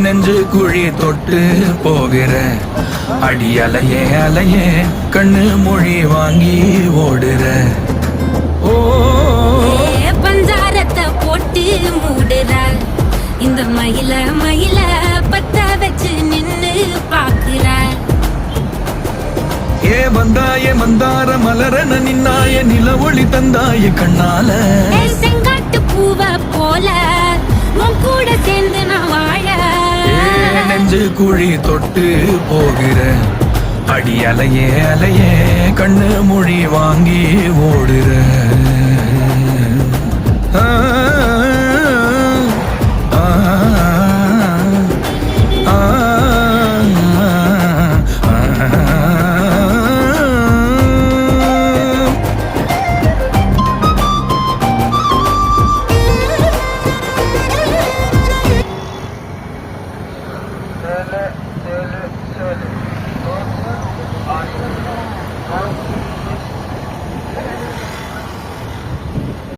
நெஞ்சு குழி தொட்டு போகிற அடி அலையே அலையே கண்ணு மொழி வாங்கி ஓடுற. ஓ பஞ்சாரத்தை போட்டு மூடுற இந்த மயில மயில பத்த வச்சு நின்னு பாக்குற. ஏ வந்தாய மந்தார மலரன நின்னாய நில ஒளி தந்தாய கண்ணால. செங்காட்டு பூவ போல உன் கூட சேர்ந்து நான் வாழ. நெஞ்சு குழி தொட்டு போகிற அடி அலையே அலையே கண்ணு மொழி வாங்கி ஓடுற. Söyle.